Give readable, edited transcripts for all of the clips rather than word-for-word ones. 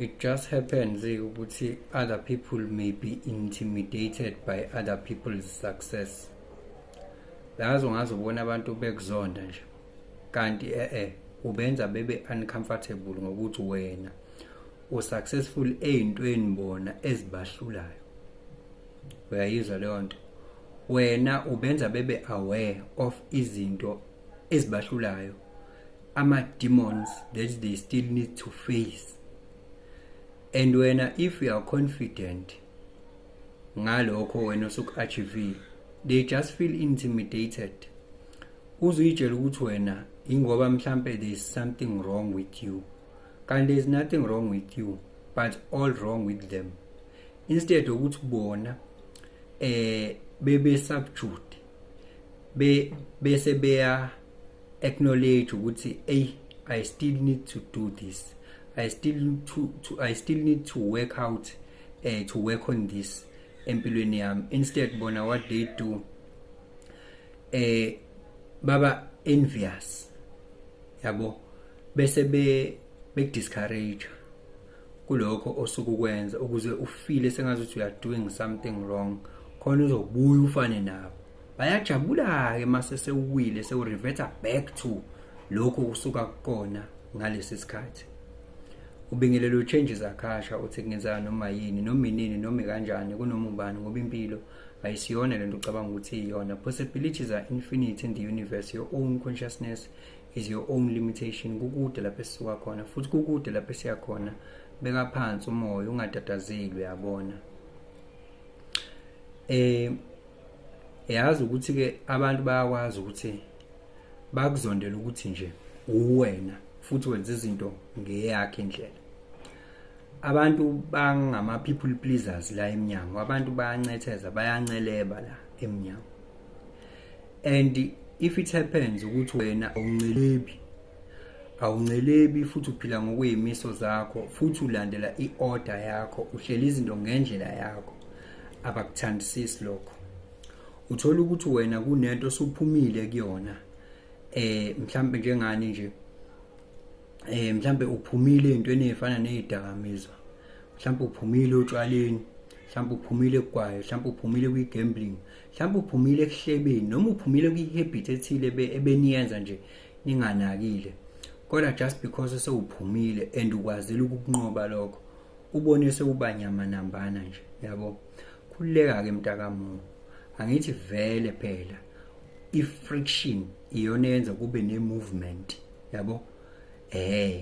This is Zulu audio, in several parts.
It just happens ukuthi other people may be intimidated by other people's success. Lazo ngazobona abantu bekuzonda nje kanti ubenza bebe uncomfortable ngokuthi wena usuccessful ezintweni bona ezibahlulayo. Uyayizwa leyo nto? Wena ubenza bebe aware of izinto ezibahlulayo, ama demons that they still need to face. And wena if you are confident ngalokho wena osuku-achieve, they just feel intimidated. Uzuyitshela ukuthi wena ingoba mhlambe there is something wrong with you. Kanti there is nothing wrong with you, but all wrong with them. Instead ukuthi bona bebe subdued, bese beya acknowledge ukuthi I still need to do this. I still need to work out to work on this empilweni yami. Instead bona what they do baba envious, yabo, bese be discourage kulokho osukukwenza ukuze ufile sengazuthi you are doing something wrong khona uzobuya ufane nabo. Bayajabula ke mase sewuwile sewureverta back to lokho kusuka kukona ngalesi sikhathi. Ubingelelo changes akhasha uthi ngenzana noma yini noma inini noma kanjani kunoma ubani ngoba impilo ayisiyona lento ucabanga ukuthi iyona. Possibilities are infinite in the universe. Your own consciousness is your own limitation. Kukude lapho esisuka khona futhi kukude lapho esiya khona. Beka phansi umoya ungatatazeli, uyabona. Yazi ukuthi ke abantu bayakwazi ukuthi bakuzondela ukuthi nje uwena futhi wenza izinto ngeyakhe indlela. Abantu bangama people pleasers la eminyango, abantu bayancetheza, bayanceleba la eminyango. And if it happens ukuthi wena awuncelebi futhi uphila ngokuyimiso zakho futhi ulandela iorder yakho, uhlela izinto ngendlela yakho, abakuthandisisi lokho. Uthola ukuthi wena kunento osuphumile kuyona, mhlambe njengani nje, mhlambe uphumile entweni ezifana nezidakamizwa, mhlambe uphumile otshwaleni, mhlambe uphumile kwayo, mhlambe uphumile kwi-gambling, mhlambe uphumile ekuhlebeni noma uphumile kwi-habit ethile ebeniyenza nje ninganakile. Kodwa just because sewuphumile and ukwazile ukunqoba lokho, ubone sewuba nyama nambana nje, yabo. Khuleka ke mntakamu, angithi vele phela i-friction iyona yenza kube ne-movement, yabo.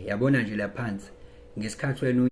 Yabona nje laphansi ngesikhathi wena